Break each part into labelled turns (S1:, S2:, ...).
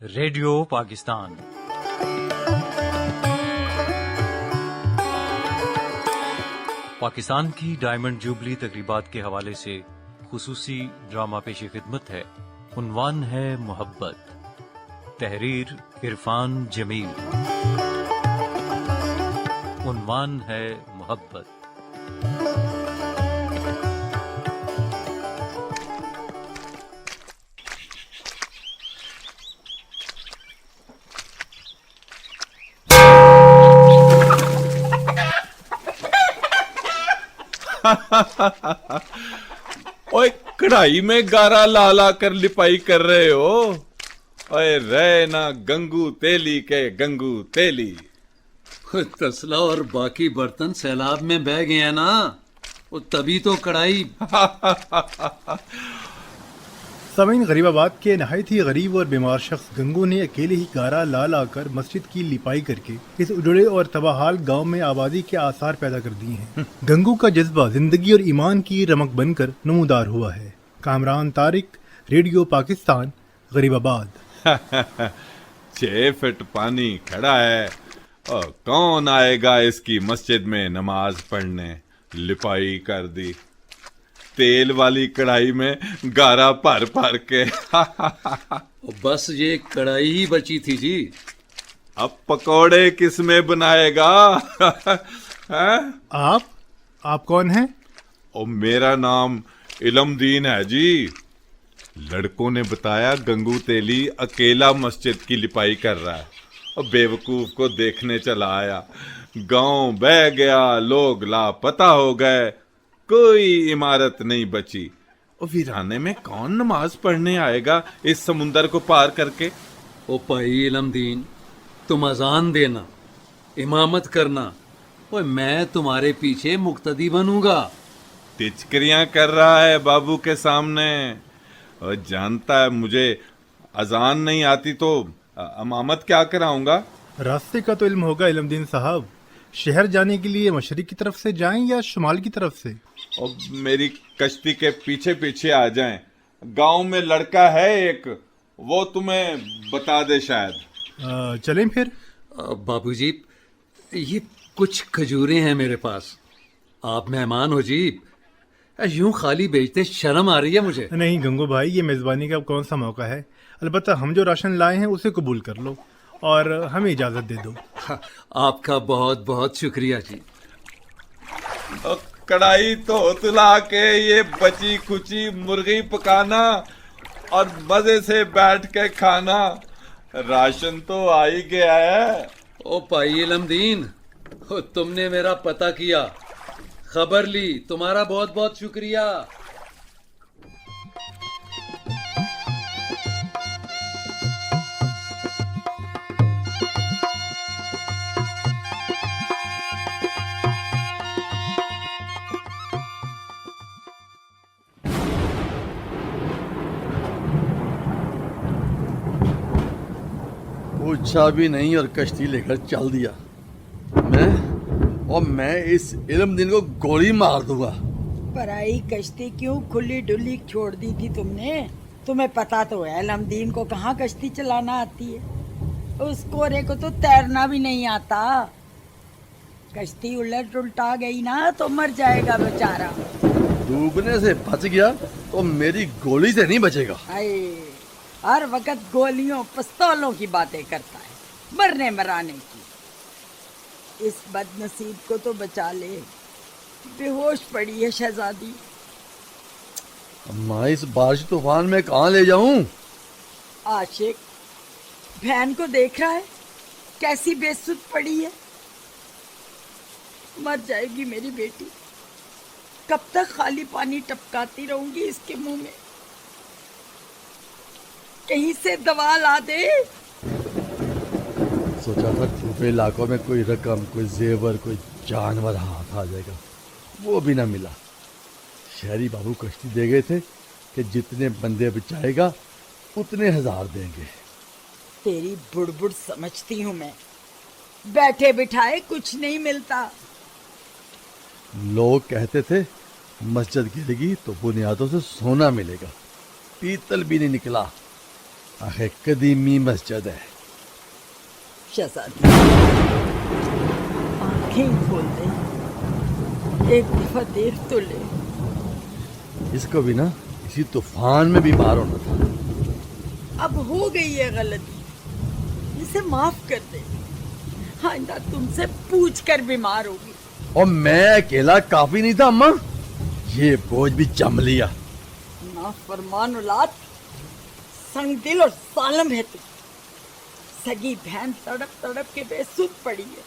S1: Radio Pakistan. Pakistan की diamond jubilee तकरीबात के हवाले से खुसूसी ड्रामा पेश खिदमत है। उन्वान है मोहब्बत। तहरीर इरफान जमील। उन्वान है मोहब्बत।
S2: ओए कढ़ाई में गारा ला ला कर लिपाई कर रहे हो। ओए रे ना गंगू तेली के गंगू तेली।
S3: तसला और बाकी बर्तन सैलाब में बह गए हैं ना, वो तभी तो कढ़ाई।
S4: सामीन, गरीबाबाद के नहायत ही गरीब और बीमार शख्स गंगू ने अकेले ही गारा ला ला कर मस्जिद की लिपाई करके इस उजड़े और तबाहाल गांव में आबादी के आसार पैदा कर दिए हैं। गंगू का जज्बा जिंदगी और ईमान की रमक बनकर नमूदार हुआ है। कामरान तारिक, रेडियो पाकिस्तान, गरीबाबाद।
S2: 6 फीट पानी खड़ा है और कौन आएगा इसकी मस्जिद में नमाज पढ़ने। लिपाई कर दी, तेल वाली कढ़ाई में गारा भर भर के।
S3: बस ये कढ़ाई ही बची थी जी।
S2: अब पकोड़े किसमें बनाएगा?
S4: आप कौन हैं?
S2: और मेरा नाम इलमदीन है जी। लड़कों ने बताया गंगू तेली अकेला मस्जिद की लिपाई कर रहा है और बेवकूफ को देखने चला आया। गांव बह गया, लोग लापता हो गए, कोई इमारत नहीं बची। और वीराने में कौन नमाज पढ़ने आएगा इस समुंदर को पार करके।
S3: ओ भाई इलमदीन, तुम अजान देना, इमामत करना, ओए मैं तुम्हारे पीछे मुक्तदी बनूंगा।
S2: टिचकरियां कर रहा है बाबू के सामने और जानता है मुझे अजान नहीं आती तो इमामत क्या कराऊंगा।
S4: रास्ते का तो इल्म होगा इलमदीन साहब। शहर जाने के लिए मशरिक की तरफ से जाएं या शुमाल की तरफ से?
S2: और मेरी कश्ती के पीछे पीछे आ जाएं। गांव में लड़का है एक, वो तुम्हें बता दे शायद।
S4: चलें फिर।
S3: बाबूजी, ये कुछ खजूरें हैं मेरे पास, आप मेहमान हो जी। यूं खाली बेचते शर्म आ रही है मुझे।
S4: नहीं गंगू भाई, ये मेजबानी का कौन सा मौका है। अलबत्ता हम जो राशन लाए हैं उसे कबूल कर लो और हमें इजाजत दे दो।
S3: आपका बहुत बहुत शुक्रिया जी।
S2: और कढ़ाई तो तुला के ये बची खुची मुर्गी पकाना और मजे से बैठ के खाना। राशन तो आ ही गया है।
S3: ओ भाई इलमदीन, तुमने मेरा पता किया, खबर ली, तुम्हारा बहुत बहुत शुक्रिया।
S5: पूछा भी नहीं और कश्ती लेकर चल दिया। मैं इस इल्मदीन को गोली मार दूंगा।
S6: पराई कश्ती क्यों खुली डुली छोड़ दी थी तुमने? तुम्हें पता तो है इल्मदीन को कहाँ कश्ती चलाना आती है। उस कोरे को तो तैरना भी नहीं आता। कश्ती उलट उल्टा गई ना तो मर जाएगा बेचारा।
S5: डूबने से बच गया तो मेरी गोली से नहीं बचेगा।
S6: हाय, हर वक्त गोलियों पिस्तौलों की बातें करता है, मरने मराने की। इस बदनसीब को तो बचा ले, बेहोश पड़ी है शहजादी।
S5: अम्मा, इस बारिश तूफान में कहाँ ले जाऊं?
S6: आशिक बहन को देख रहा है कैसी बेसुध पड़ी है। मर जाएगी मेरी बेटी। कब तक खाली पानी टपकाती रहूंगी इसके मुंह में? कहीं से दवा ला दे।
S5: सोचा था छुपे इलाकों में कोई रकम, कोई जेवर, कोई जानवर हाथ आ जाएगा, वो भी ना मिला। शहरी बाबू कश्ती दे गए थे कि जितने बंदे बचाएगा उतने 1000 देंगे।
S6: तेरी बुड़बुड़ समझती हूँ मैं। बैठे बिठाए कुछ नहीं मिलता।
S5: लोग कहते थे मस्जिद गिरेगी तो बुनियादों से सोना मिलेगा, पीतल भी नहीं निकला। आखिर कदीमी मस्जिद है।
S6: शहजादी आंखें ही खोल दे, एक दफा देख तो ले।
S5: इसको भी ना इसी तूफान में बीमार होना था।
S6: अब हो गई है गलती, इसे माफ कर दे। आइंदा तुमसे पूछ कर बीमार होगी।
S5: और मैं अकेला काफी नहीं था अम्मा, ये बोझ भी जम लिया।
S6: ना फरमान औलाद, संग दिल और सालम है तू। सगी बहन तड़प तड़प के बेसुध पड़ी है,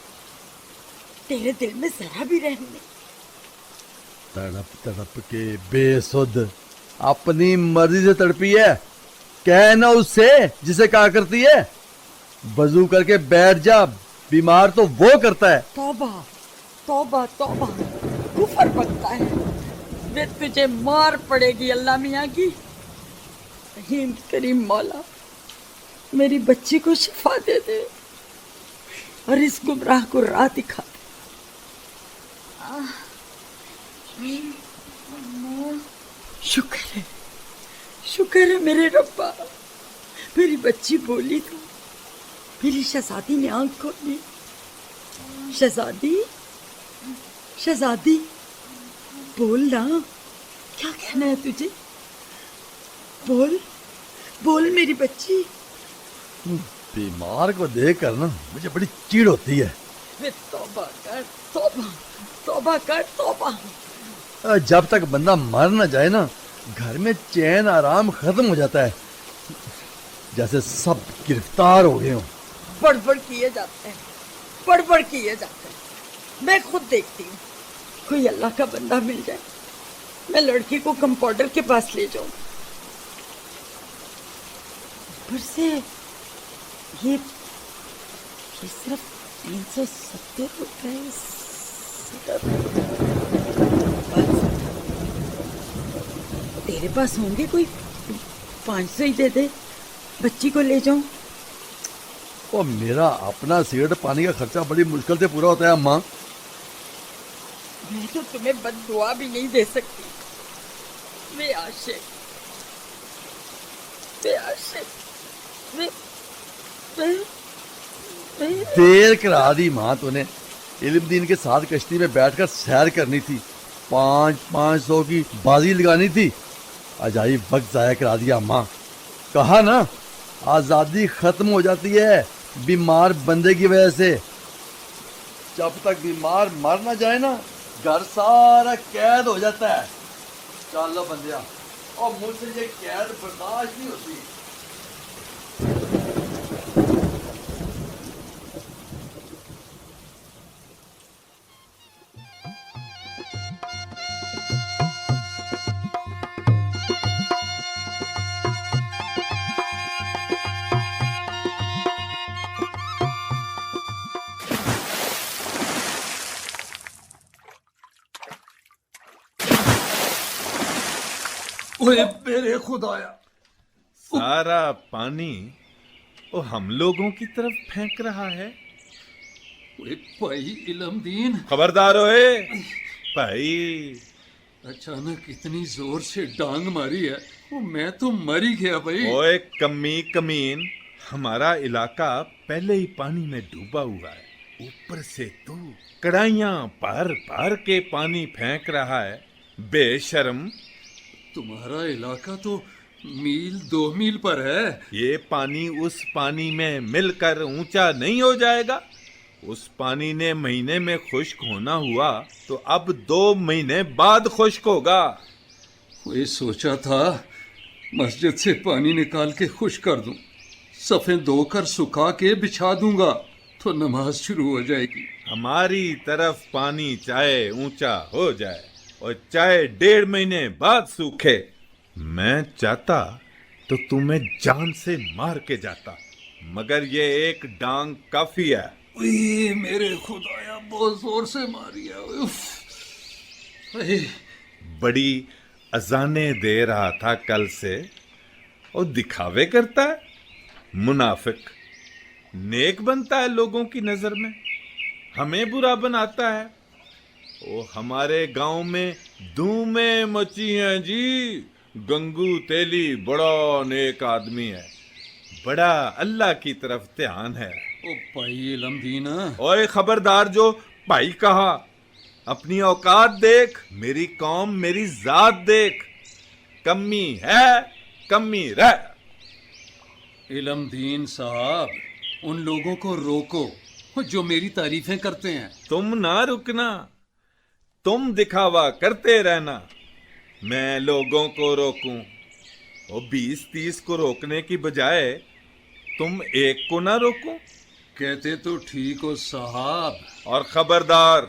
S6: तेरे दिल में जरा भी रहम नहीं।
S5: तड़प तड़प के बेसुध अपनी मर्जी से तड़पी है। कहना उससे जिसे कहा करती है, वजू करके बैठ जा, बीमार तो वो करता है।
S6: तौबा तौबा तौबा, कुफर पकता है। वे तुझे मार पड़ेगी अल्लाह मियाँ की। रहीम करीम मौला, मेरी बच्ची को शिफा दे दे और इस गुमराह को राह दिखा दे। शुक्र है मेरे रब्बा, मेरी बच्ची बोली तो मेरी शहजादी ने आंख खोली। शहजादी, शहजादी बोल ना, क्या कहना है तुझे? बोल बोल मेरी बच्ची।
S5: बीमार को देख कर ना मुझे बड़ी चिढ़ होती है।
S6: वे तौबा कर, तौबा तौबा कर, तौबा।
S5: जब तक बंदा मर न जाए ना, घर में चैन आराम खत्म हो जाता है, जैसे सब गिरफ्तार हो गए हो।
S6: बड़बड़ किए जाते हैं, बड़बड़ किए जाते हैं। मैं खुद देखती हूँ, कोई अल्लाह का बंदा मिल जाए, मैं लड़की को कंपाउंडर के पास ले जाऊं। ऊपर से ये सिर्फ 370 रुपए। तेरे पास होंगे कोई? 500 ही दे दे, बच्ची को ले जाऊं।
S5: और मेरा अपना सिगरेट पानी का खर्चा बड़ी मुश्किल से पूरा होता है अम्मा।
S6: मैं तो तुम्हें बद्दुआ भी नहीं दे सकती। वे आशिक, वे आशिक, वे वे वे
S5: देर करा दी माँ तूने। इल्म दीन के साथ कश्ती में बैठकर सैर करनी थी, 500 की बाजी लगानी थी। अजाई वक्त जाया करा दिया अम्मा। कहा ना, आजादी खत्म हो जाती है बीमार बंदे की वजह से। जब तक बीमार मर ना जाए ना, घर सारा कैद हो जाता है। चलो बंदिया, और मुझसे ये कैद बर्दाश्त नहीं होती।
S3: ओए मेरे खुदाया,
S2: सारा पानी वो हम लोगों की तरफ फेंक रहा है।
S3: ओए भाई इलमदीन,
S2: खबरदार ओए भाई।
S3: अचानक इतनी जोर से डांग मारी है, वो मैं तो मर ही गया भाई।
S2: ओए कमीन, हमारा इलाका पहले ही पानी में डूबा हुआ है, ऊपर से तू कढ़ाइयां भर भर के पानी फेंक रहा है, बेशर्म।
S3: तुम्हारा इलाका तो मील 2 मील पर है।
S2: ये पानी उस पानी में मिलकर ऊंचा नहीं हो जाएगा? उस पानी ने महीने में खुश्क होना हुआ तो अब 2 महीने बाद खुश्क होगा।
S3: वही सोचा था मस्जिद से पानी निकाल के खुश कर दूं, सफ़ें धोकर सुखा के बिछा दूंगा तो नमाज शुरू हो जाएगी।
S2: हमारी तरफ पानी चाहे ऊंचा हो जाए और चाहे 1.5 महीने बाद सूखे, मैं चाहता तो तुम्हें जान से मार के जाता, मगर ये एक डांग काफी है।
S3: ओए मेरे खुदाया, बहुत जोर से मारी है। उफ। अरे,
S2: बड़ी अजाने दे रहा था कल से और दिखावे करता है। मुनाफिक नेक बनता है लोगों की नजर में, हमें बुरा बनाता है। ओ हमारे गांव में धूमें मची हैं जी, गंगू तेली बड़ा नेक आदमी है, बड़ा अल्लाह की तरफ ध्यान है।
S3: ओ भाई इलमदीन,
S2: ओए खबरदार, जो भाई कहा, अपनी औकात देख, मेरी कौम मेरी जात देख, कमी है कमी रह।
S3: इलमदीन साहब, उन लोगों को रोको जो मेरी तारीफें करते हैं।
S2: तुम ना रुकना, तुम दिखावा करते रहना, मैं लोगों को रोकूं। वो 20-30 को रोकने की बजाय तुम एक को ना रोको।
S3: कहते तो ठीक हो साहब।
S2: और खबरदार,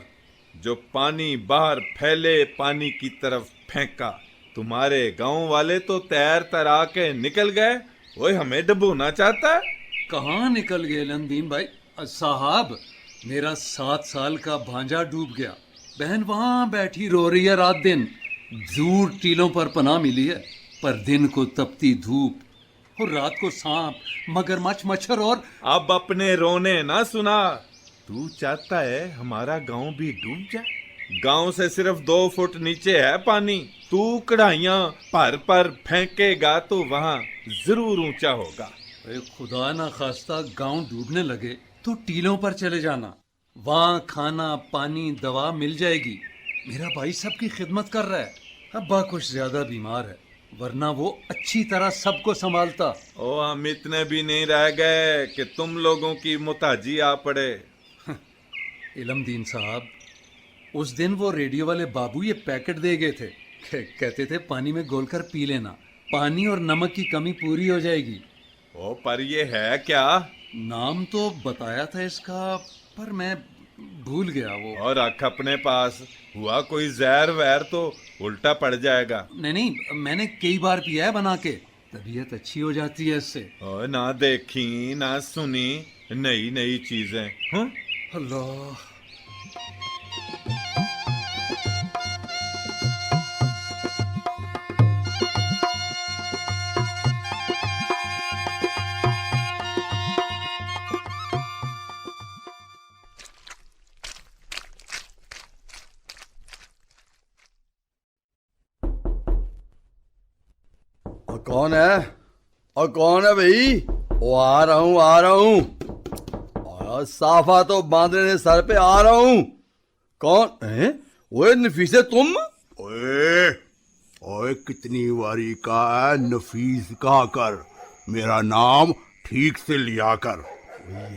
S2: जो पानी बाहर फैले पानी की तरफ फेंका। तुम्हारे गांव वाले तो तैर तरा के निकल गए, वो हमें डुबोना चाहता है।
S3: कहाँ निकल गए इलमदीन भाई? साहब, मेरा 7 साल का भांजा डूब गया। बहन वहां बैठी रो रही है रात दिन। दूर टीलों पर पनाह मिली है, पर दिन को तपती धूप और रात को सांप, मगरमच्छ, मच्छर और
S2: अब अपने रोने ना सुना। तू चाहता है हमारा गांव भी डूब जाए? गांव से सिर्फ 2 फुट नीचे है पानी। तू कढ़ाइयां पर फेंकेगा तो वहां जरूर ऊंचा होगा।
S3: अरे खुदा ना खास्ता गांव डूबने लगे तो टीलों पर चले जाना, वहां खाना पानी दवा मिल जाएगी। मेरा भाई सबकी खिदमत कर रहा है। अब्बा कुछ ज्यादा बीमार है, वरना वो अच्छी तरह सबको संभालता।
S2: ओ, हम इतने भी नहीं रह गए कि तुम लोगों की मुताजी आ पड़े।
S3: इलमदीन साहब, उस दिन वो रेडियो वाले बाबू ये पैकेट दे गए थे। कहते थे पानी में घोलकर पी लेना, पानी और नमक की कमी पूरी हो जाएगी।
S2: ओ, पर ये है क्या?
S3: नाम तो बताया था इसका, पर मैं भूल गया वो।
S2: और रख अपने पास, हुआ कोई जहर वहर तो उल्टा पड़ जाएगा।
S3: नहीं, मैंने कई बार पिया है बना के, तबीयत अच्छी हो जाती है इससे।
S2: और ना देखी ना सुनी नई नई चीजें। हाँ?
S3: अल्लाह।
S5: और कौन है? और कौन है भाई? वो आ रहा हूँ आ रहा हूँ। और साफा तो बांधने ने सर पे, आ रहा हूँ। कौन है? वो नफीसे तुम?
S7: ओए ओए, कितनी बारी का है नफीस का कर, मेरा नाम ठीक से लिया कर।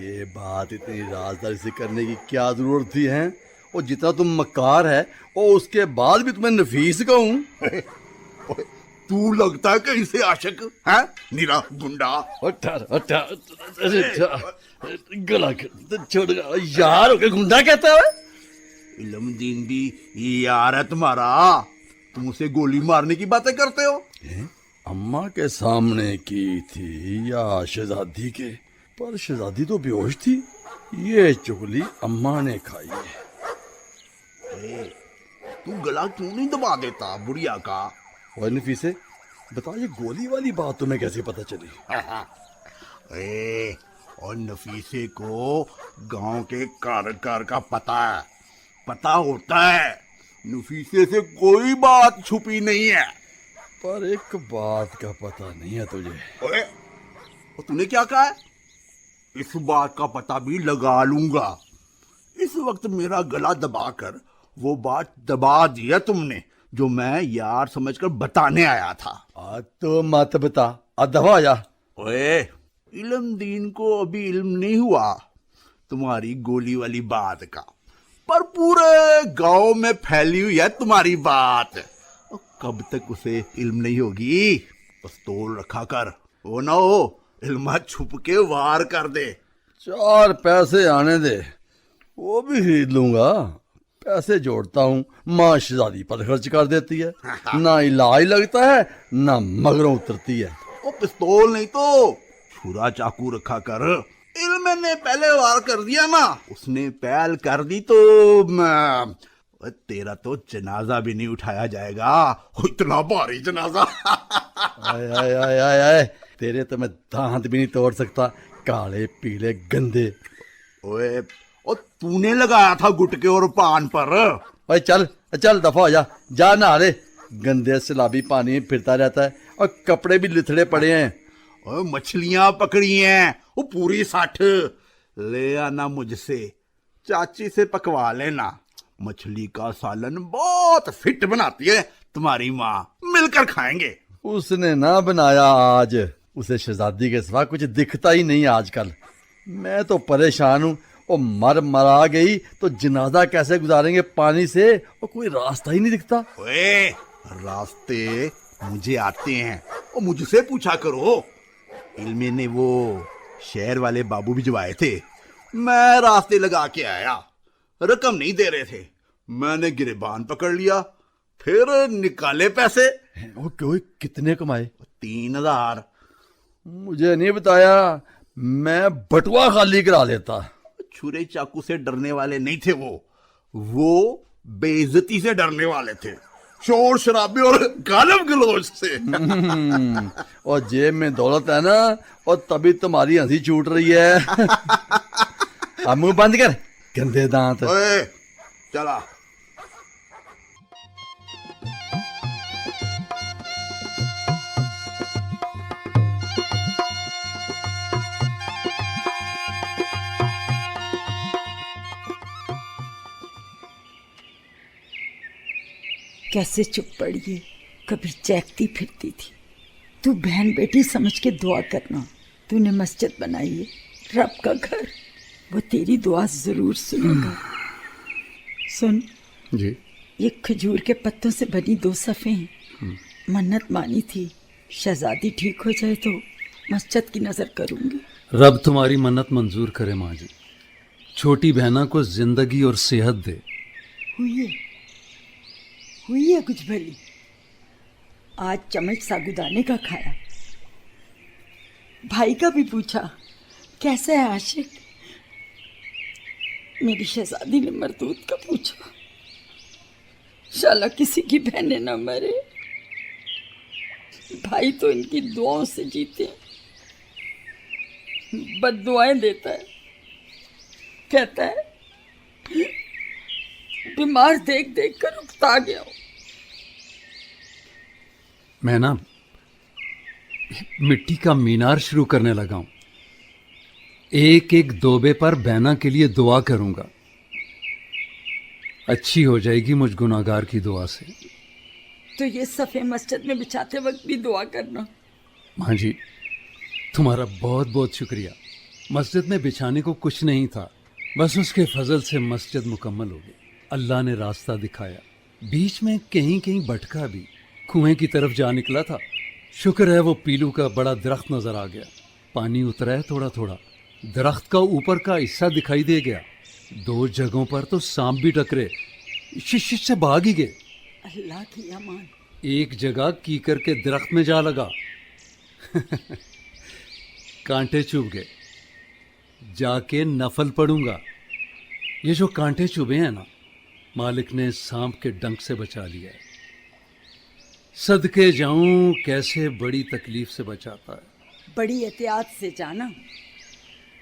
S5: ये बात इतनी राजदारी से करने की क्या जरूरत थी है? और जितना तुम मक्कार है और उसके बाद भी तुम्हें नफीस कहूँ?
S7: तू लगता है कहीं से आशिक है, नीरा गुंडा।
S5: गला छोड़ यार, ओके गुंडा कहता है?
S7: इलमदीन भी यार है तुम्हारा, तुम उसे गोली मारने की बातें करते हो।
S5: अम्मा के सामने की थी या शहजादी के? पर शहजादी तो बेहोश थी। ये चुगली अम्मा ने खाई है।
S7: तू गला क्यों नहीं दबा देता बुढ़िया का?
S5: और नफीसे, बता, ये गोली वाली बात तुम्हें कैसे पता चली?
S7: और नफीसे को गांव के कार का पता होता है। नफीसे से कोई बात छुपी नहीं है।
S5: पर एक बात का पता नहीं है तुझे।
S7: ओए, और तूने क्या कहा है? इस बात का पता भी लगा लूंगा। इस वक्त मेरा गला दबाकर वो बात दबा दी है तुमने, जो मैं यार समझकर बताने आया था।
S5: तो मत बता, दबा जा।
S7: ओए, इल्मदीन को अभी इल्म नहीं हुआ तुम्हारी गोली वाली बात का, पर पूरे गांव में फैली हुई है तुम्हारी बात। कब तक उसे इल्म नहीं होगी? पिस्तौल रखा कर, वो ना हो इल्मा छुप के वार कर दे।
S5: 4 पैसे आने दे, वो भी खरीद लूंगा। पैसे जोड़ता हूँ, माँ शहजादी पर खर्च कर देती है। ना इलाज लगता है ना मगरों उतरती है।
S7: वो पिस्तौल नहीं तो छुरा चाकू रखा कर। इल्म ने पहले वार कर दिया ना, उसने पहल कर दी तो तेरा तो जनाजा भी नहीं उठाया जाएगा। इतना भारी जनाजा।
S5: आय आय आय आय आय, तेरे तो मैं दांत भी नहीं तोड़ सकता, काले पीले गंदे।
S7: ओए, और तूने लगाया था गुटके और पान पर।
S5: भाई चल चल, दफा हो जा नहा ले। गंदे सैलाबी पानी में फिरता रहता है और कपड़े भी लिथड़े पड़े हैं।
S7: और मछलियां पकड़ी हैं वो पूरी 60 ले आना मुझसे, चाची से पकवा लेना। मछली का सालन बहुत फिट बनाती है तुम्हारी माँ, मिलकर खाएंगे।
S5: उसने ना बनाया आज, उसे शहजादी के सिवा कुछ दिखता ही नहीं आजकल। मैं तो परेशान हूँ, और मरा गई तो जनाजा कैसे गुजारेंगे पानी से, और कोई रास्ता ही नहीं दिखता।
S7: ओए, रास्ते मुझे आते हैं और मुझसे पूछा करो। इल्मे ने वो शहर वाले बाबू भिजवाए थे, मैं रास्ते लगा के आया। रकम नहीं दे रहे थे, मैंने गिरबान पकड़ लिया, फिर निकाले पैसे।
S5: ओके, कितने कमाए?
S7: 3000।
S5: मुझे नहीं बताया, मैं बटुआ खाली करा लेता।
S7: छुरे चाकू से डरने वाले नहीं थे वो बेइज्जती से डरने वाले थे, शोर शराबे और गालम गलोच से।
S5: और जेब में दौलत है ना, और तभी तुम्हारी हंसी छूट रही है। अब मुंह बंद कर, गंदे दांत।
S7: ओए, चला।
S6: कैसे चुप पड़ी है, कभी चहकती फिरती थी। तू बहन बेटी समझ के दुआ करना। तूने मस्जिद बनाई है, रब का घर, वो तेरी दुआ जरूर सुनेगा। सुन
S5: जी,
S6: ये खजूर के पत्तों से बनी 2 सफ़े हैं। मन्नत मानी थी, शहजादी ठीक हो जाए तो मस्जिद की नजर करूंगी।
S3: रब तुम्हारी मन्नत मंजूर करे माँ जी, छोटी बहना को जिंदगी और सेहत दे।
S6: हुई है कुछ भली। आज चम्मच साबूदाने का खाया, भाई का भी पूछा कैसा है आशिक। मेरी शहजादी ने मरदूद का पूछा, शाला किसी की बहनें न मरे। भाई तो इनकी दुआओं से जीते, बद्दुआएं देता है, कहता है बीमार देख देख कर उकता गया हूं।
S3: मैं ना मिट्टी का मीनार शुरू करने लगा हूं, एक एक दोबे पर बहना के लिए दुआ करूंगा, अच्छी हो जाएगी मुझ गुनाहगार की दुआ से।
S6: तो ये सफ़े मस्जिद में बिछाते वक्त भी दुआ करना।
S3: माँ जी, तुम्हारा बहुत बहुत शुक्रिया। मस्जिद में बिछाने को कुछ नहीं था, बस उसके फजल से मस्जिद मुकम्मल हो गई। अल्लाह ने रास्ता दिखाया, बीच में कहीं कहीं भटका भी, कुएं की तरफ जा निकला था। शुक्र है वो पीलू का बड़ा दरख्त नजर आ गया, पानी उतरा है थोड़ा थोड़ा, दरख्त का ऊपर का हिस्सा दिखाई दे गया। 2 जगहों पर तो सांप भी टकरे, शिश से भाग ही गए।
S6: अल्लाह की अमान।
S3: एक जगह कीकर के दरख्त में जा लगा, कांटे चुभ गए, जाके नफल पढ़ूंगा। ये जो कांटे चुभे हैं ना, मालिक ने सांप के डंक से बचा लिया है। सदके जाऊं कैसे बड़ी तकलीफ से बचाता है।
S6: बड़ी एहतियात से जाना,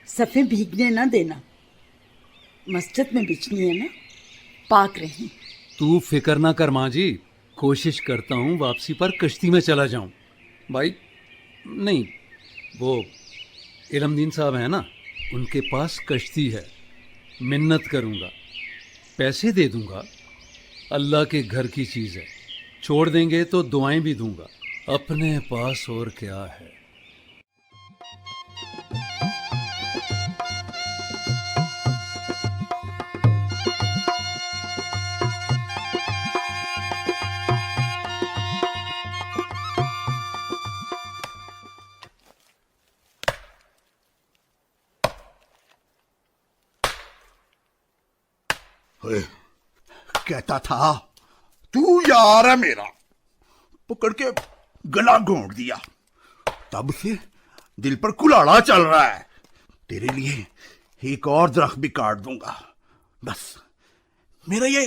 S6: सफ़े भीगने ना देना। मस्जिद में बिछनी है ना, पाक रही।
S3: तू फिक्र ना कर माँ जी, कोशिश करता हूँ वापसी पर कश्ती में चला जाऊं। भाई नहीं, वो इलमदीन साहब हैं ना, उनके पास कश्ती है, मिन्नत करूँगा, पैसे दे दूंगा। अल्लाह के घर की चीज़ है, छोड़ देंगे तो दुआएं भी दूंगा। अपने पास और क्या है।
S7: कहता था तू यार है मेरा, पकड़ के गला घोंट दिया। तब से दिल पर कुलाड़ा चल रहा है। तेरे लिए एक और दरख्त भी काट दूंगा, बस मेरा ये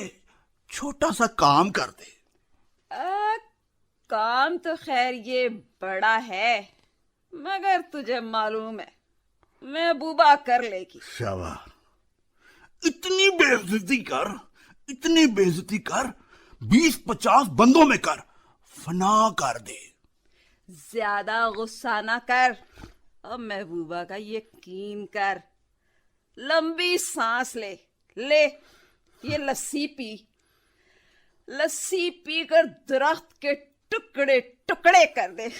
S7: छोटा सा काम कर दे।
S8: काम तो खैर ये बड़ा है, मगर तुझे मालूम है महबूबा कर लेगी।
S7: शाबाश, इतनी बेइज्जती कर, इतनी बेइज्जती कर, 20-50 बंदों में कर, फना कर दे।
S8: ज्यादा गुस्सा ना कर और महबूबा का यकीन कर। लंबी सांस ले ले, ये लस्सी पी। लस्सी पीकर दरख्त के टुकड़े टुकड़े कर दे।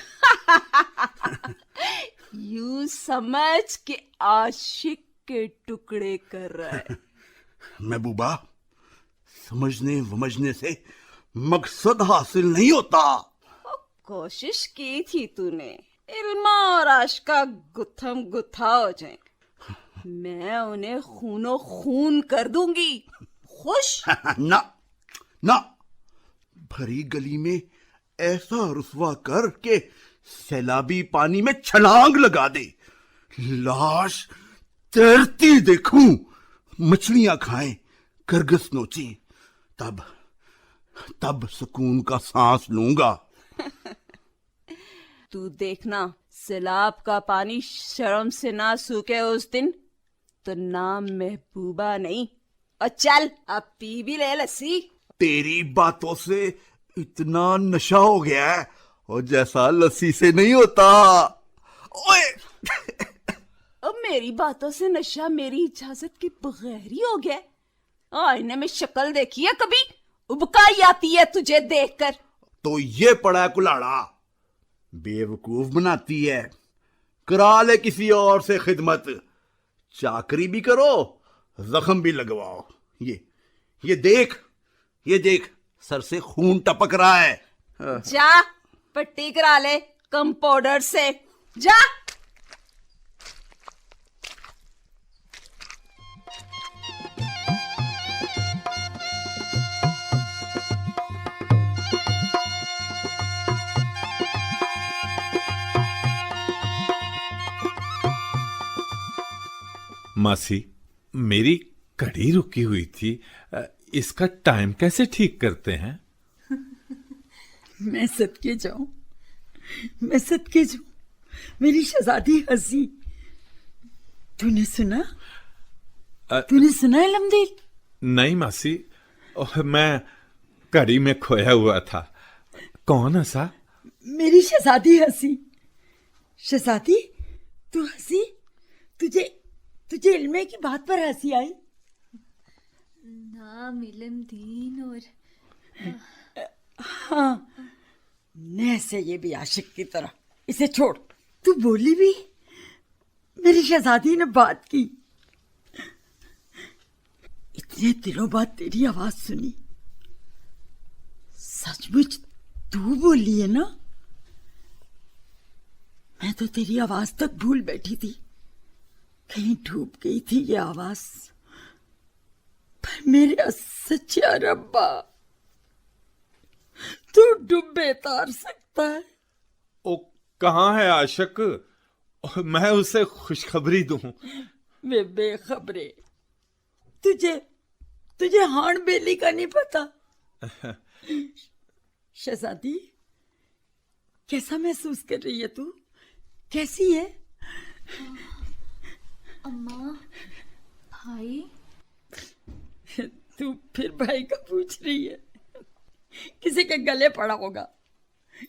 S8: यूं समझ के आशिक के टुकड़े कर रहा है।
S7: महबूबा, समझने वमझने से मकसद हासिल नहीं होता।
S8: कोशिश की थी तूने, इल्मा और आश का गुत्थम गुत्था हो जाए। मैं उन्हें खूनो खून कर दूंगी। खुश?
S7: ना ना, भरी गली में ऐसा रुसवा कर के सैलाबी पानी में छलांग लगा दे, लाश तैरती देखूं, मछलियां खाएं, करगस नोची, तब सुकून का सांस लूंगा।
S8: तू देखना, सैलाब का पानी शर्म से ना सूखे उस दिन तो नाम महबूबा नहीं। और चल अब पी भी ले लस्सी।
S7: तेरी बातों से इतना नशा हो गया है और जैसा लस्सी से नहीं होता। ओए
S8: अब मेरी बातों से नशा मेरी इजाजत के बगैर ही हो गया। आईने में शक्ल देखी है कभी? उबकाई आती है तुझे देखकर।
S7: तो ये पड़ा है कुलाड़ा, बेवकूफ बनाती है। करा ले किसी और से खिदमत, चाकरी भी करो, जख्म भी लगवाओ। ये देख सर से खून टपक रहा है।
S8: जा पट्टी करा ले कंपाउंडर से, जा।
S2: मासी, मेरी घड़ी रुकी हुई थी, इसका टाइम कैसे ठीक करते हैं?
S6: मैं सदके जाऊं, मेरी शहजादी हंसी। तूने सुना इलमदीन?
S2: नहीं मासी, मैं घड़ी में खोया हुआ था। कौन हंसा?
S6: मेरी शहजादी हंसी। शहजादी तू हंसी? तुझे इल्मे की बात पर हंसी आई?
S9: नाम इल्मदीन और
S6: हाँ, नैसे ये भी आशिक की तरह। इसे छोड़। तू बोली भी, मेरी शहजादी ने बात की। इतने दिनों बाद तेरी आवाज सुनी। सचमुच तू बोली है ना? मैं तो तेरी आवाज तक भूल बैठी थी, कहीं डूब गई थी ये आवाज। पर मेरे सच्चा रब्बा, तू डूबे तार सकता है।
S2: ओ कहाँ है आशिक? मैं उसे खुशखबरी दूं।
S6: वे बेखबरे, तुझे हाण बेली का नहीं पता। शहजादी, कैसा महसूस कर रही है तू? कैसी है?
S9: अम्मा, भाई।
S6: तू फिर भाई का पूछ रही है? किसी के गले पड़ा होगा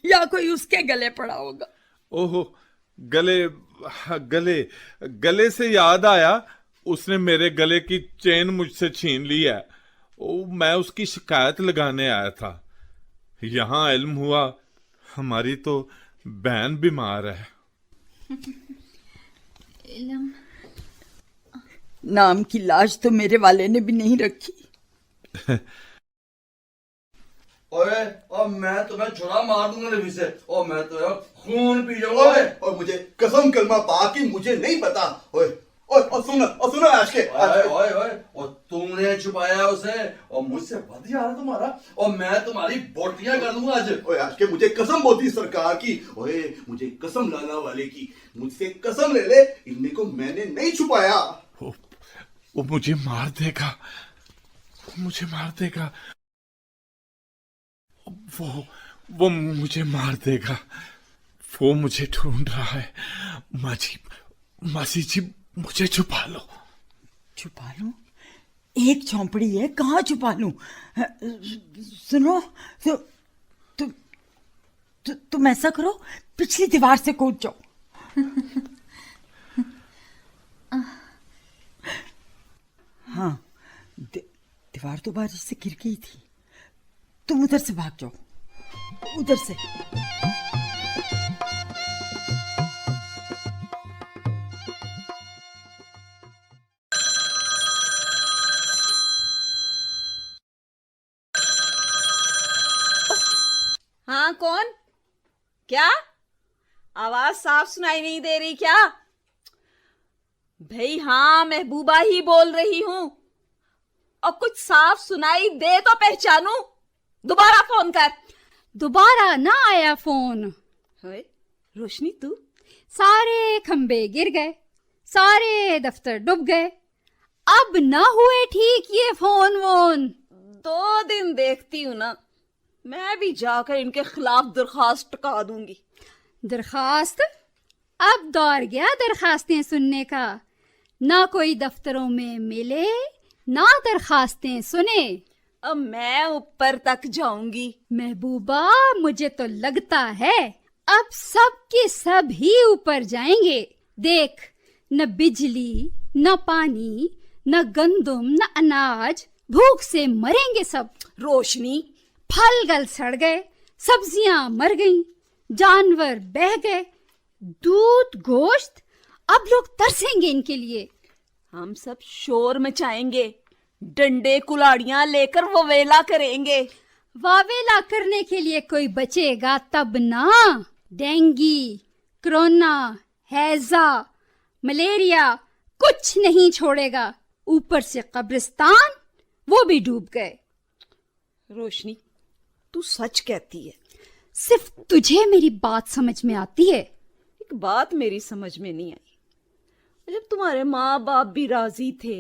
S6: या कोई उसके गले पड़ा होगा।
S2: ओहो, गले से याद आया, उसने मेरे गले की चेन मुझसे छीन ली है। मैं उसकी शिकायत लगाने आया था। यहाँ इल्म हुआ हमारी तो बहन बीमार है।
S9: इल्म
S6: नाम की लाश तो मेरे वाले ने भी नहीं रखी।
S5: ओए, मैं तुम्हें छुरा मार दूंगा नबी से, और मैं तो खून पी जाऊंगा।
S7: और मुझे कसम कलमा पा कि मुझे नहीं पता। ओए सुनो आज के।
S5: और तुमने छुपाया उसे, और मुझसे बद यार तुम्हारा, और मैं तुम्हारी बोटियां कर दूंगा आज।
S7: ओए आज के, मुझे कसम होती सरकार की। ओए मुझे कसम लाला वाले की, मुझसे कसम ले ले, इन्हें को मैंने नहीं छुपाया।
S2: वो मुझे मार देगा, मुझे मार देगा। वो मुझे मार देगा। वो मुझे ढूंढ रहा है। मासी जी, मुझे छुपा लो।
S6: छुपा लूं? एक झोंपड़ी है, कहाँ छुपा लूं? सुनो, तुम ऐसा करो, पिछली दीवार से कूद जाओ। हाँ, दीवार तो बारिश से गिर गई थी। तुम उधर से भाग जाओ, उधर से।
S8: हाँ, कौन? क्या आवाज साफ सुनाई नहीं दे रही क्या? भाई हाँ, महबूबा ही बोल रही हूं। और कुछ साफ सुनाई दे तो पहचानूं। दोबारा फोन कर।
S10: दोबारा ना आया फोन।
S8: होए, रोशनी तू?
S10: सारे खंबे गिर गए, सारे दफ्तर डूब गए, अब ना हुए ठीक ये फोन वोन।
S8: 2 दिन देखती हूं ना, मैं भी जाकर इनके खिलाफ दरखास्त टका दूंगी।
S10: दरखास्त? अब दौर गया दरखास्तें सुनने का। ना कोई दफ्तरों में मिले, ना दरखास्तें सुने।
S8: अब मैं ऊपर तक जाऊंगी।
S10: महबूबा, मुझे तो लगता है अब सब के सब ही ऊपर जाएंगे। देख, न बिजली, न पानी, न गंदुम, न अनाज, भूख से मरेंगे सब।
S8: रोशनी,
S10: फल गल सड़ गए, सब्जियां मर गईं, जानवर बह गए, दूध गोश्त, अब लोग तरसेंगे इनके लिए।
S8: हम सब शोर मचाएंगे, डंडे कुलाड़ियां लेकर ववेला करेंगे।
S10: वावेला करने के लिए कोई बचेगा तब ना। डेंगी, कोरोना, हैजा, मलेरिया कुछ नहीं छोड़ेगा। ऊपर से कब्रिस्तान, वो भी डूब गए।
S8: रोशनी, तू सच कहती है?
S10: सिर्फ तुझे मेरी बात समझ में आती है?
S8: एक बात मेरी समझ में नहीं आई। जब तुम्हारे माँ बाप भी राजी थे,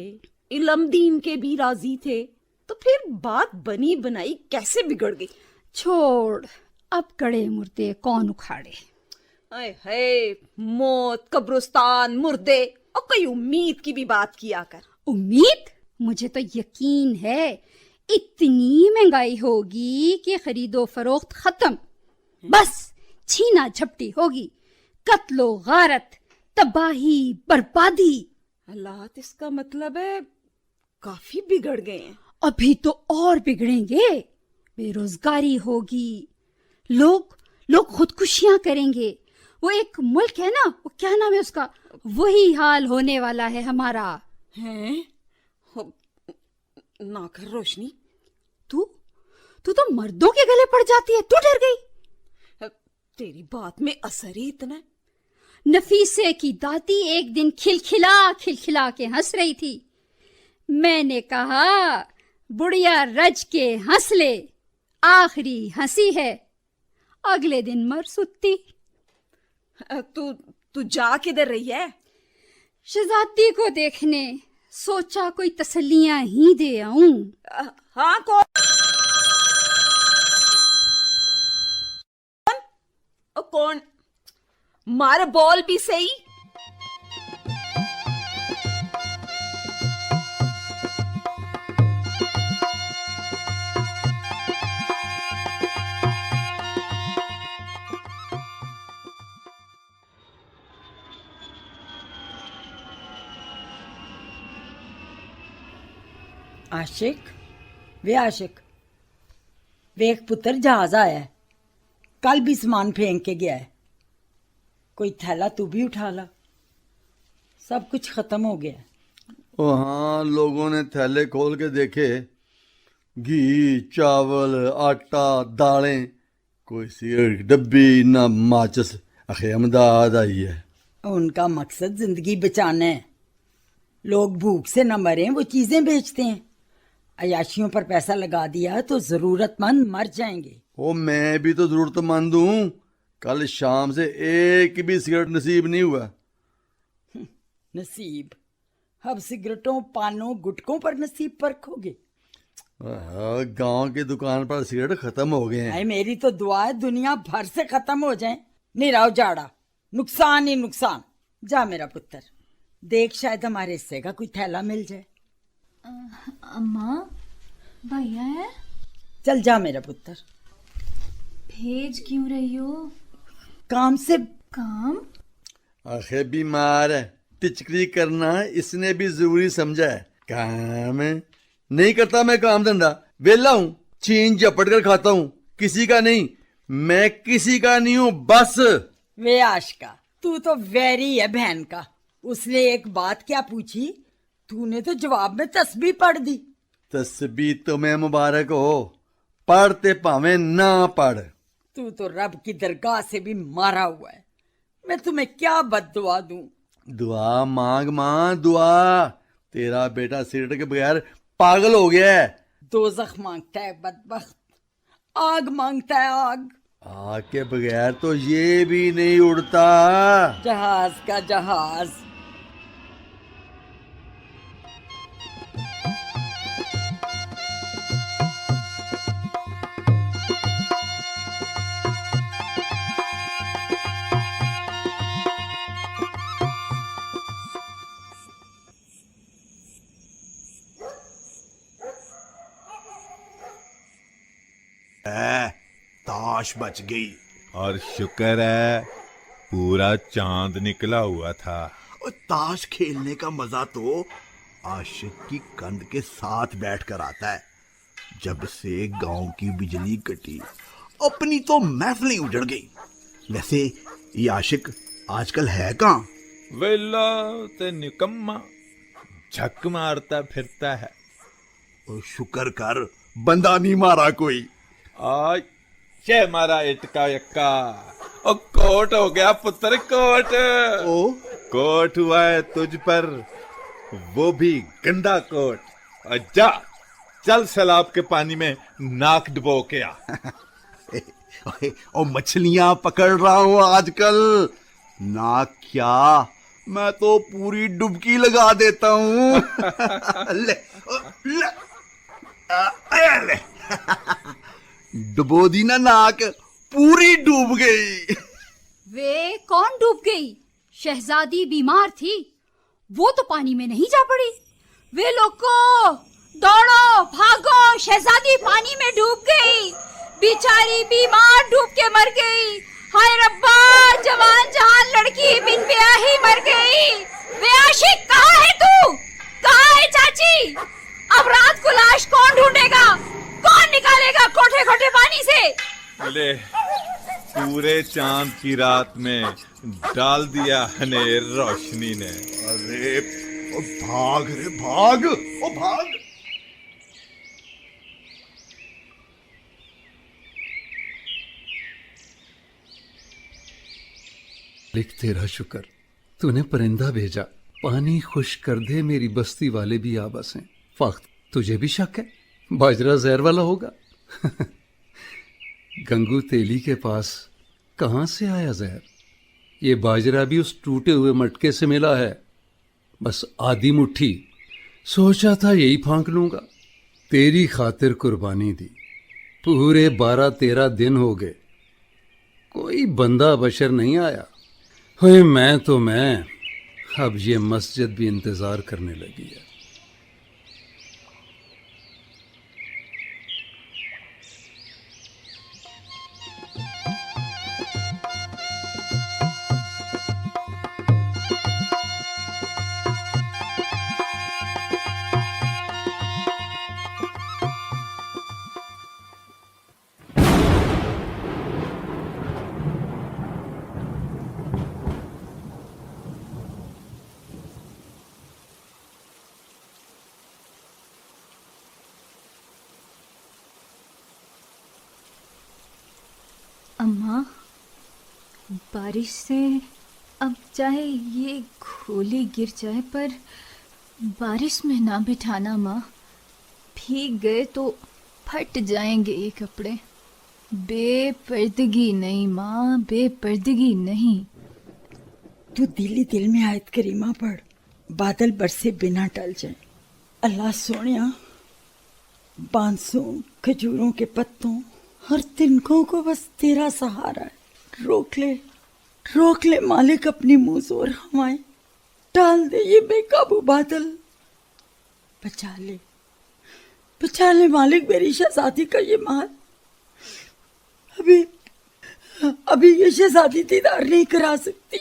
S8: इलमदीन के भी राजी थे, तो फिर बात बनी बनाई कैसे बिगड़ गई?
S10: छोड़, अब गड़े मुर्दे कौन उखाड़े।
S8: आए हाय, मौत, कब्रिस्तान, मुर्दे और कोई उम्मीद की भी बात किया कर।
S10: उम्मीद? मुझे तो यकीन है इतनी महंगाई होगी कि खरीदो फरोख्त खत्म, बस छीना झपटी होगी, कत्लो गारत, तबाही, बर्बादी।
S8: अल्लाह, इसका मतलब है काफी बिगड़ गए हैं।
S10: अभी तो और बिगड़ेंगे। बेरोजगारी होगी, लोग खुदकुशियां करेंगे। वो एक मुल्क है ना, वो क्या नाम है उसका, वही हाल होने वाला है हमारा।
S8: हैं? ना कर रोशनी।
S10: तू तो मर्दों के गले पड़ जाती है। तू डर गई?
S8: तेरी बात में असर ही इतना है।
S10: नफीसे की दादी एक दिन खिलखिला के हंस रही थी। मैंने कहा, बुढ़िया रज के हंस ले, आखिरी हंसी है। अगले दिन मर सुत्ती।
S8: तू जा किधर रही है?
S10: शहजादी को देखने। सोचा कोई तसल्लियां ही दे आऊं।
S8: हाँ, कौन? कौन? मार बॉल भी सही।
S6: आशिक, वे आशिक, वेख पुत्र, जहाज आया है। कल भी सामान फेंक के गया है। कोई थैला तू भी उठा ला। सब कुछ खत्म हो गया है।
S5: ओ हाँ, लोगों ने थैले खोल के देखे, घी, चावल, आटा, दालें, कोई सिगरेट की डब्बी, ना माचिस। अहमदाबाद आई है।
S6: उनका मकसद जिंदगी बचाना है। लोग भूख से न मरें, वो चीजें बेचते हैं। अयाशियों पर पैसा लगा दिया तो जरूरतमंद मर जाएंगे।
S5: ओ, मैं भी तो जरूरतमंद हूँ। कल शाम से एक भी सिगरेट नसीब नहीं हुआ।
S6: नसीब? अब सिगरेटों, पानों, गुटकों पर नसीब परखोगे?
S5: गांव की दुकान पर सिगरेट खत्म हो गए हैं।
S6: मेरी तो दुआ है दुनिया भर से खत्म हो जाए। निराव जाड़ा, नुकसान ही नुकसान। जा मेरा पुत्र, देख शायद हमारे हिस्से का कोई थैला मिल जाए।
S9: अम्मा, भैया है?
S6: चल जा मेरा पुत्र।
S9: भेज क्यों रही हो?
S6: काम से।
S9: काम?
S5: आखिर बीमार है, टिचकरी करना इसने भी जरूरी समझा है। काम है नहीं करता मैं, काम धंधा वेला हूं, चीन झपट कर खाता हूं, किसी का नहीं, मैं किसी का नहीं हूं बस।
S6: वे आशिका, तू तो वैरी है बहन का। उसने एक बात क्या पूछी, तूने तो जवाब में तस्बीह पढ़ दी।
S5: तस्बीह तुम्हें मुबारक हो, पढ़ते भावे ना पढ़।
S6: तू तो रब की दरगाह से भी मारा हुआ है। मैं तुम्हें क्या बद्दुआ दूं?
S5: दुआ मांग मां दुआ। तेरा बेटा सिगरेट के बगैर पागल हो गया है।
S6: दोज़ख मांगता है बदबख्त, आग मांगता है आग।
S5: आग के बगैर तो ये भी नहीं उड़ता।
S6: जहाज का जहाज।
S7: ताश बच गई।
S2: और शुक्र है पूरा चांद निकला हुआ था।
S7: और ताश खेलने का मजा तो आशिक की कंध के साथ बैठकर आता है। जब से गांव की बिजली कटी अपनी तो महफिल उजड़ गई। वैसे ये आशिक आजकल है कहाँ?
S2: वेला ते निकम्मा झक मारता फिरता है।
S7: और शुक्र कर बंदा नहीं मारा कोई।
S2: आज ये मारा इटका यक्का। और कोट हो गया पुत्र, कोट।
S7: ओ
S2: कोट हुआ है तुझ पर, वो भी गंदा कोट। और जा चल सैलाब के पानी में नाक डुबो के आ।
S7: और मछलियां पकड़ रहा हूं आजकल। ना क्या, मैं तो पूरी डुबकी लगा देता हूं। ले, ले, ले। डुबो दी ना नाक, पूरी डूब गई।
S10: वे कौन डूब गई? शहजादी बीमार थी, वो तो पानी में नहीं जा पड़ी। वे लोगो दौड़ो भागो, शहजादी पानी में डूब गई। बेचारी बीमार डूब के मर गई। हाय रब्बा, जवान जहान लड़की बिन ब्याही मर गई। वे आशिक कहाँ है तू? कहाँ है चाची? अब रात को लाश कौन ढूंढेगा? कौन निकालेगा कोठे कोठे पानी से?
S2: ले पूरे चांद की रात में डाल दिया हनेर रोशनी ने।
S7: अरे ओ भाग रे भाग, ओ भाग।
S3: लिख तेरा शुक्र, तूने परिंदा भेजा, पानी खुश कर दे, मेरी बस्ती वाले भी आ बसें। फख्त तुझे भी शक है बाजरा जहर वाला होगा? गंगू तेली के पास कहां से आया जहर? ये बाजरा भी उस टूटे हुए मटके से मिला है, बस आधी मुट्ठी। सोचा था यही फांक लूंगा, तेरी खातिर कुर्बानी दी। पूरे 12-13 दिन हो गए, कोई बंदा बशर नहीं आया। हुए मैं तो मैं, अब ये मस्जिद भी इंतजार करने लगी है।
S9: अम्मा, बारिश से अब चाहे ये खोली गिर जाए पर बारिश में ना बिठाना माँ। भीग गए तो फट जाएंगे ये कपड़े। बेपर्दगी नहीं माँ, बेपर्दगी नहीं।
S6: तू दिली दिल में आयत करीमा पढ़, बादल बरसे बिना टल जाए। अल्लाह सोनिया, बांसों खजूरों के पत्तों और तिनकों को बस तेरा सहारा है। रोक ले मालिक अपनी मुंहजोर हवाएं, डाल दे ये बेकाबू बादल। बचा ले मालिक मेरी शहजादी का ये माल। अभी ये शहजादी दीदार नहीं करा सकती।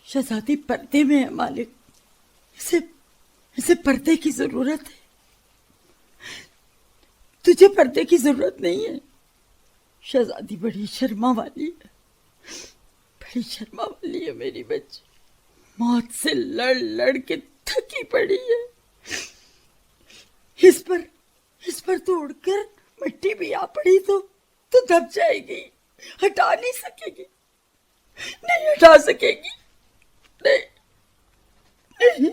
S6: शहजादी पर्दे में है मालिक, इसे पर्दे की जरूरत है। तुझे पर्दे की जरूरत नहीं है। शहजादी बड़ी शर्मा वाली है, बड़ी शर्मा वाली है मेरी बच्ची। मौत से लड़ लड़ के थकी पड़ी है। इस पर तो उड़कर मिट्टी भी आ पड़ी तो दब जाएगी, हटा नहीं सकेगी, नहीं हटा सकेगी। नहीं नहीं नहीं,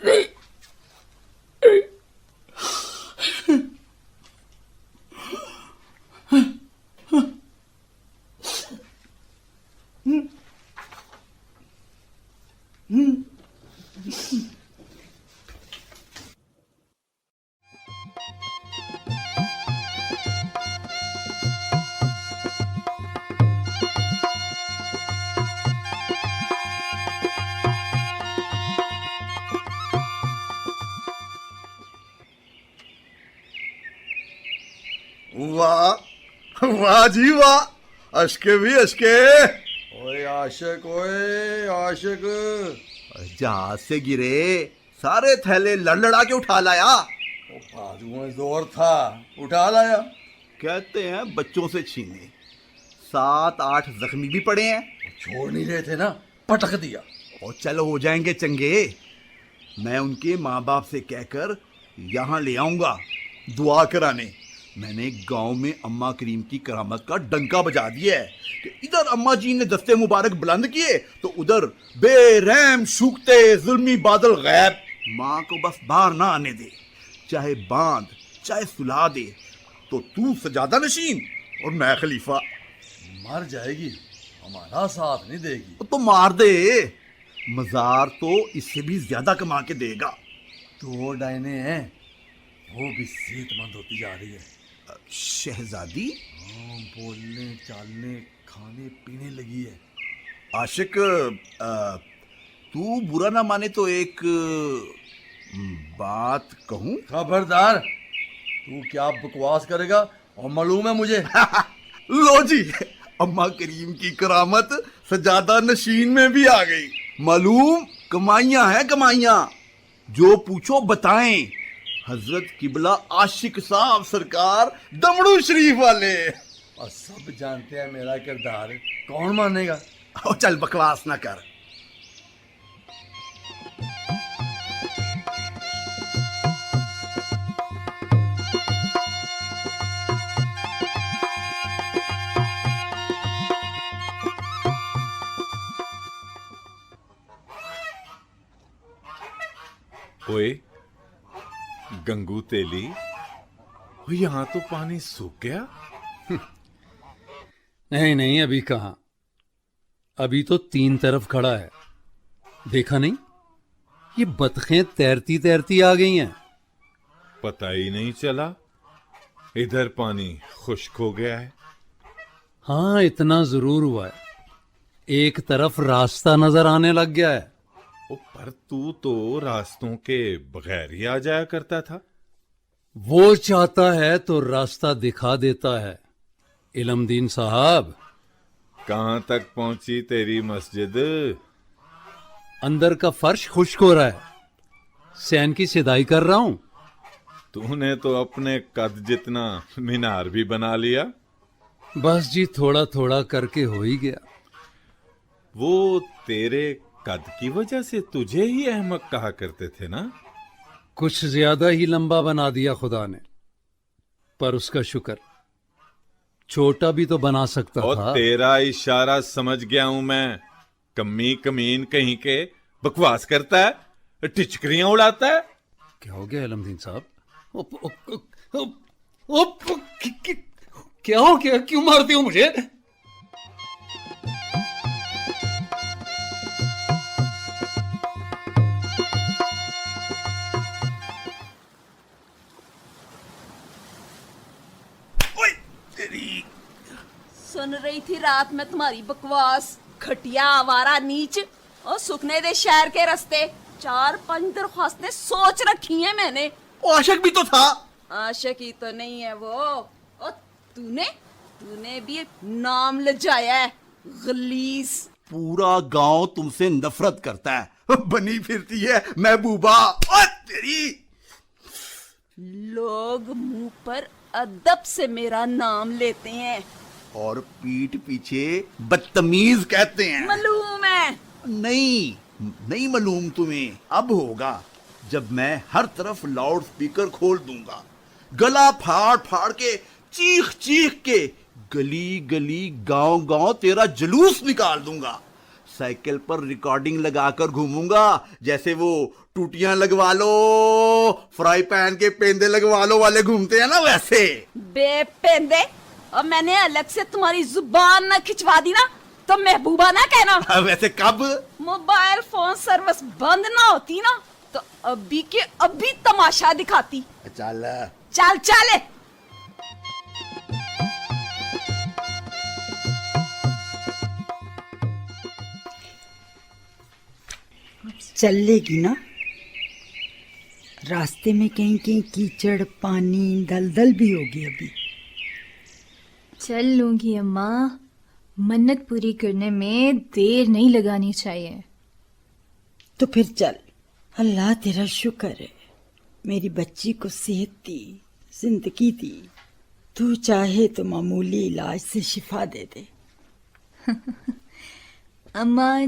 S6: नहीं, नहीं।
S7: वाह वाह जी वाह, अशके भी अशके।
S5: ओए आशिक, ओए आशिक।
S7: जहाज से गिरे सारे थैले लड़लड़ा के उठा लाया।
S5: वो बाजू में जोर था, उठा लाया।
S7: कहते हैं बच्चों से छीने। 7-8 जख्मी भी पड़े हैं।
S5: छोड़ नहीं रहे थे ना, पटक दिया।
S7: और चलो हो जाएंगे चंगे। मैं उनके माँ बाप से कहकर यहाँ ले आऊंगा दुआ कराने। मैंने गांव में अम्मा करीम की करामत का डंका बजा दिया है कि इधर अम्मा जी ने दस्ते मुबारक बुलंद किए तो उधर बेरहम सूखते जुल्मी बादल गैब। माँ को बस बाहर ना आने दे, चाहे बांध चाहे सुला दे। तो तू सजादा नशीन और मैं खलीफा।
S5: मर जाएगी, हमारा साथ नहीं देगी।
S7: तो मार दे, मजार तो इससे भी ज्यादा कमा के देगा।
S5: 2 डायने हैं, वो भी सेहतमंद होती जा रही है।
S7: शहजादी
S5: बोलने चालने खाने पीने लगी है।
S7: आशिक, तू बुरा ना माने तो एक बात कहूं?
S5: खबरदार, तू क्या बकवास करेगा और मालूम है मुझे।
S7: लो जी, अम्मा करीम की करामत सजादा नशीन में भी आ गई। मालूम कमाइयां हैं कमाइयां, जो पूछो बताएं। हजरत किबला आशिक साहब सरकार दमड़ू शरीफ वाले।
S5: और सब जानते हैं मेरा किरदार, कौन मानेगा।
S7: ओ चल बकवास ना कर।
S2: ओए गंगू तेली, यहाँ तो पानी सूख गया।
S3: नहीं नहीं, अभी कहाँ, अभी तो 3 तरफ खड़ा है। देखा नहीं, ये बतखें तैरती तैरती आ गई हैं।
S2: पता ही नहीं चला, इधर पानी खुश्क हो गया है।
S3: हाँ, इतना जरूर हुआ है, एक तरफ रास्ता नजर आने लग गया है।
S2: ओ, पर तू तो रास्तों के बगैर ही आ जाया करता था।
S3: वो चाहता है तो रास्ता दिखा देता है। इलमदीन साहब,
S2: कहां तक पहुंची तेरी मस्जिद?
S3: अंदर का फर्श खुश्क हो रहा है, सैन की सिदाई कर रहा हूं।
S2: तूने तो अपने कद जितना मीनार भी बना लिया।
S3: बस जी, थोड़ा थोड़ा करके हो ही गया।
S2: वो तेरे कद की वजह से तुझे ही अहमक कहा करते थे ना।
S3: कुछ ज्यादा ही लंबा बना दिया खुदा ने, पर उसका शुक्र, छोटा भी तो बना सकता
S2: और
S3: था।
S2: तेरा इशारा समझ गया हूं मैं। कमी कमीन कहीं के बकवास करता है, टिचकरियां उड़ाता है।
S3: क्या हो गया इलमदीन साहब? क्या हो गया? क्यों मारते हो मुझे?
S8: सुन रही थी रात में तुम्हारी बकवास, घटिया आवारा नीच। और सुखने दे शहर के रास्ते 4-5 दरख्वास्तें सोच रखी हैं मैंने।
S7: आशिक भी तो था।
S8: आशिक ही तो नहीं है वो, और तूने भी नाम लजाया है, गलीस।
S7: पूरा गांव तुमसे नफरत करता है, बनी फिरती है महबूबा। और तेरी
S8: लोग मुंह पर अदब से मेरा नाम लेते हैं
S7: और पीठ पीछे बदतमीज कहते हैं।
S8: मालूम है।
S7: नहीं मालूम तुम्हें। अब होगा जब मैं हर तरफ लाउड स्पीकर खोल दूंगा, गला फाड़ फाड़ के, चीख चीख के, गली गली गांव गांव तेरा जुलूस निकाल दूंगा। साइकिल पर रिकॉर्डिंग लगाकर घूमूंगा, जैसे वो टूटियां लगवा लो, फ्राई पैन के पेंदे लगवा लो वाले घूमते हैं ना, वैसे।
S8: बे पेंदे, और मैंने अलग से तुम्हारी जुबान ना खिंचवा दी ना तो महबूबा ना कहना।
S7: वैसे कब
S8: मोबाइल फोन सर्विस बंद ना होती ना तो अभी के अभी तमाशा दिखाती।
S7: चल
S8: चल चल।
S6: चल लेगी ना? रास्ते में कहीं कहीं कीचड़, पानी, दलदल भी होगी अभी।
S9: चल लूंगी अम्मा, मन्नत पूरी करने में देर नहीं लगानी चाहिए।
S6: तो फिर चल। अल्लाह तेरा शुक्र है, मेरी बच्ची को सेहत दी, जिंदगी दी। तू चाहे तो मामूली इलाज से शिफा दे दे।
S9: अम्मा,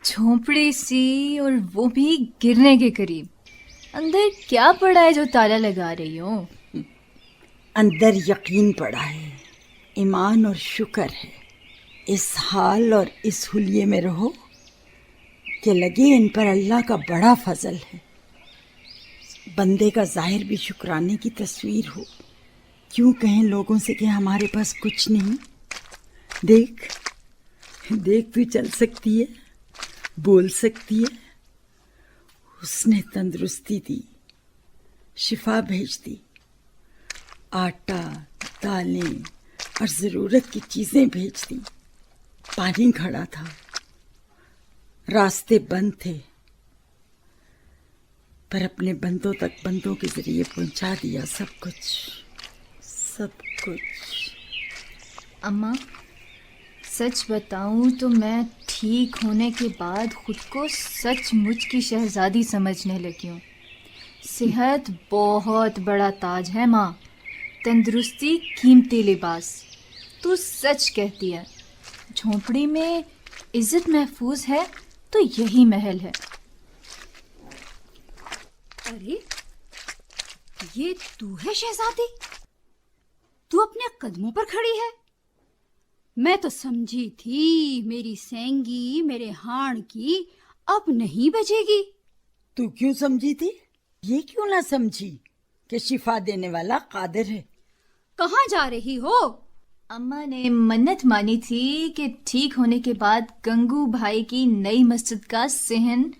S9: झोंपड़ी सी, और वो भी गिरने के करीब। अंदर क्या पड़ा है जो ताला लगा रही हो?
S6: अंदर यकीन पड़ा है, ईमान और शुक्र है। इस हाल और इस हुलिये में रहो कि लगे इन पर अल्लाह का बड़ा फजल है। बंदे का जाहिर भी शुक्राने की तस्वीर हो। क्यों कहें लोगों से कि हमारे पास कुछ नहीं। देख देख, तू चल सकती है, बोल सकती है। उसने तंदुरुस्ती दी, शिफा भेज दी, आटा, दालें और ज़रूरत की चीज़ें भेज दी। पानी खड़ा था, रास्ते बंद थे, पर अपने बंदों तक बंदों के जरिए पहुंचा दिया सब कुछ, सब कुछ।
S9: अम्मा, सच बताऊं तो मैं ठीक होने के बाद खुद को सचमुच की शहजादी समझने लगी हूँ। सेहत बहुत बड़ा ताज है माँ, तंदुरुस्ती कीमती लिबास। तू सच कहती है, झोंपड़ी में इज्जत महफूज है तो यही महल है।
S10: अरे ये तू है शहजादी? तू अपने कदमों पर खड़ी है? मैं तो समझी थी मेरी सेंगी, मेरे हाण की अब नहीं बचेगी।
S6: तू क्यों समझी थी? ये क्यों ना समझी कि शिफा देने वाला कादिर है।
S10: कहाँ जा रही हो?
S9: अम्मा ने मन्नत मानी थी कि ठीक होने के बाद गंगू भाई की नई मस्जिद का सहन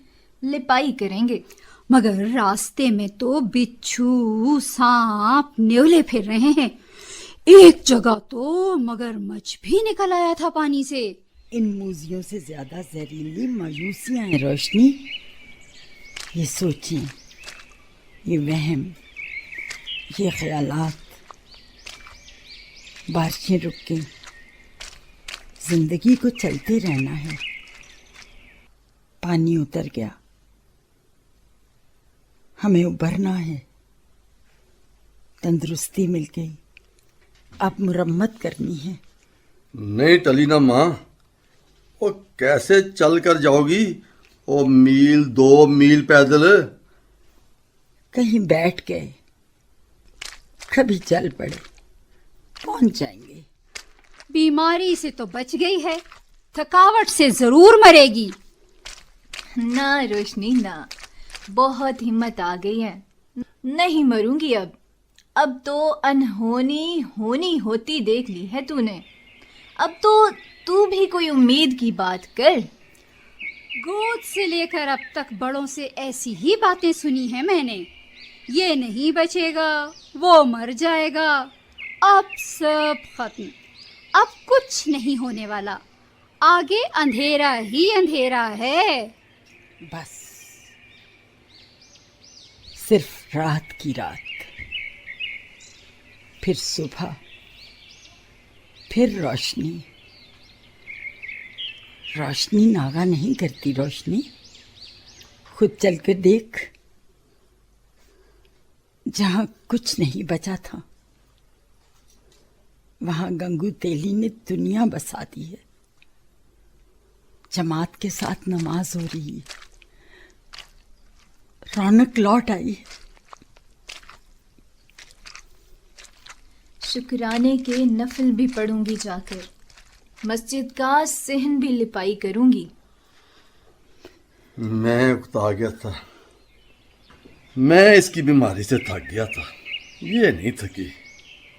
S9: लिपाई करेंगे।
S10: मगर रास्ते में तो बिच्छू, सांप, नेवले फिर रहे हैं। एक जगह तो मगरमच्छ भी निकल आया था पानी से।
S6: इन मूजियों से ज्यादा जहरीली मायूसियां हैं रोशनी। ये सोची, ये वहम, ये ख्यालात। बारिशें रुक गई, जिंदगी को चलते रहना है। पानी उतर गया, हमें उबरना है। तंदुरुस्ती मिल गई, अब मुरम्मत करनी है।
S5: नहीं टली ना माँ, वो कैसे चल कर जाओगी? वो मील 2 मील पैदल।
S6: कहीं बैठ गए, कभी चल पड़े, पहुंच जाएंगे।
S10: बीमारी से तो बच गई है, थकावट से जरूर मरेगी।
S9: ना रोशनी ना, बहुत हिम्मत आ गई है। नहीं मरूंगी अब तो अनहोनी होनी होती देख ली है तूने। अब तो तू भी कोई उम्मीद की बात कर।
S10: गोद से लेकर अब तक बड़ों से ऐसी ही बातें सुनी है मैंने। ये नहीं बचेगा, वो मर जाएगा। अब सब खत्म, अब कुछ नहीं होने वाला। आगे अंधेरा ही अंधेरा है।
S6: बस सिर्फ रात की रात, फिर सुबह, फिर रोशनी। रोशनी नागा नहीं करती। रोशनी, खुद चल कर देख, जहां कुछ नहीं बचा था वहां गंगू तेली ने दुनिया बसा दी है। जमात के साथ नमाज हो रही है, रौनक लौट आई है।
S9: शुक्राने के नफल भी पढ़ूंगी जाकर, मस्जिद का सहन भी लिपाई करूंगी।
S5: मैं उकता गया था, मैं इसकी बीमारी से थक गया था, ये नहीं थकी।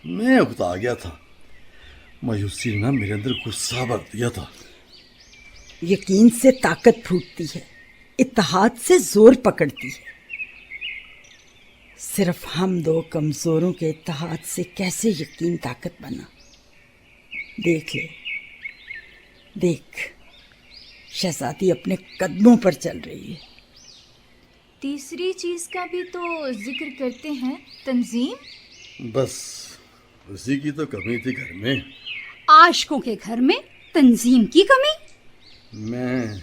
S5: मैं उकता गया था, मायूसी ने मेरे अंदर गुस्सा भर दिया था।
S6: यकीन से ताकत फूटती है, इत्तेहाद से जोर पकड़ती है। सिर्फ हम दो कमजोरों के इत्तेहाद से कैसे यकीन ताकत बना। देख ले, देख, शहजादी अपने कदमों पर चल रही है।
S9: तीसरी चीज का भी तो जिक्र करते हैं, तंजीम।
S5: बस उसी की तो कमी थी घर में।
S10: आशिकों के घर में तंजीम की कमी?
S5: मैं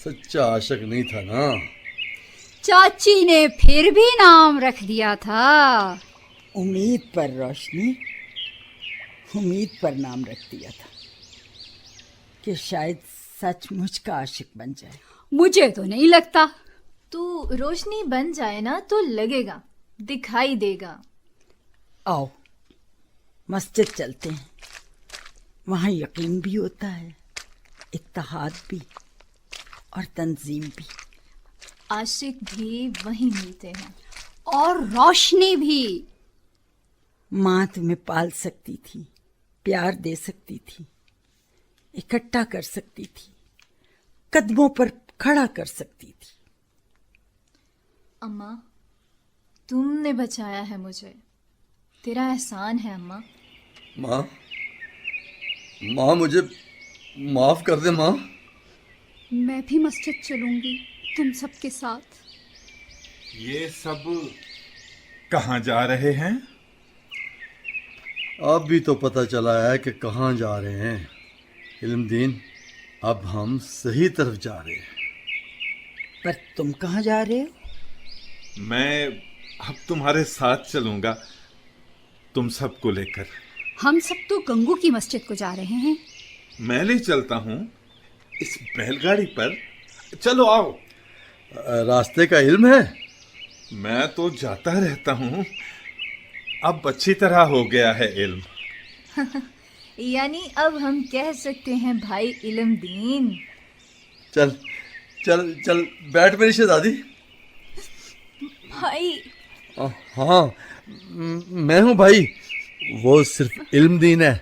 S5: सच्चा आशिक नहीं था ना।
S10: चाची ने फिर भी नाम रख दिया था।
S6: उम्मीद पर रोशनी, उम्मीद पर नाम रख दिया था कि शायद सचमुच का आशिक बन जाए।
S10: मुझे तो नहीं लगता।
S9: तू रोशनी बन जाए ना तो लगेगा, दिखाई देगा।
S6: आओ मस्जिद चलते हैं, वहां यकीन भी होता है, इत्तेहाद भी और तंजीम भी।
S9: आशिक भी वहीं मिलते हैं।
S10: और रोशनी भी।
S6: माँ तुम्हें पाल सकती थी, प्यार दे सकती थी, इकट्ठा कर सकती थी, कदमों पर खड़ा कर सकती थी।
S9: अम्मा, तुमने बचाया है मुझे, तेरा एहसान है अम्मा।
S5: माँ, माँ मुझे माफ कर दे माँ।
S10: मैं भी मस्जिद चलूंगी तुम सबके साथ।
S2: ये सब कहाँ जा रहे हैं?
S5: अब भी तो पता चला है कि कहाँ जा रहे हैं। इल्मदीन, अब हम सही तरफ जा रहे हैं।
S6: पर तुम कहाँ जा रहे हो?
S2: मैं अब तुम्हारे साथ चलूंगा, तुम सबको लेकर।
S10: हम सब तो गंगू की मस्जिद को जा रहे हैं।
S2: मैं ले चलता हूँ इस बैलगाड़ी पर। चलो आओ।
S5: रास्ते का इल्म है?
S2: मैं तो जाता रहता हूँ, अब अच्छी तरह हो गया है इल्म।
S9: यानी अब हम कह सकते हैं भाई इल्मदीन।
S5: चल चल चल, बैठ मेरी शहजादी।
S9: भाई।
S5: हाँ, मैं हूँ भाई, वो सिर्फ इल्मदीन है।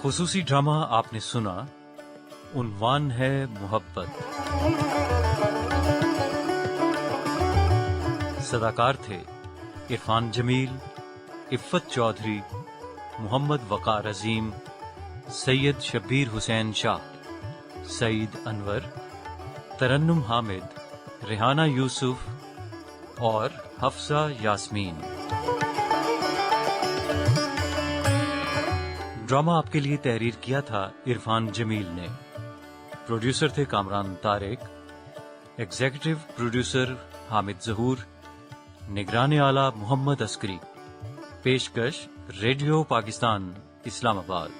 S1: खुसूसी ड्रामा आपने सुना, उन्वान है मोहब्बत। सदाकार थे इरफान जमील, इफ़्फ़त चौधरी, मोहम्मद वक़ार अजीम, सैयद शब्बीर हुसैन शाह, सईद अनवर, तरन्नुम हामिद, रेहाना यूसुफ और हफ्सा यास्मीन। ड्रामा आपके लिए तहरीर किया था इरफान जमील ने। प्रोड्यूसर थे कामरान तारिक, एग्जीक्यूटिव प्रोड्यूसर हामिद ज़हूर, निगरान आला मोहम्मद अस्करी। पेशकश रेडियो पाकिस्तान इस्लामाबाद।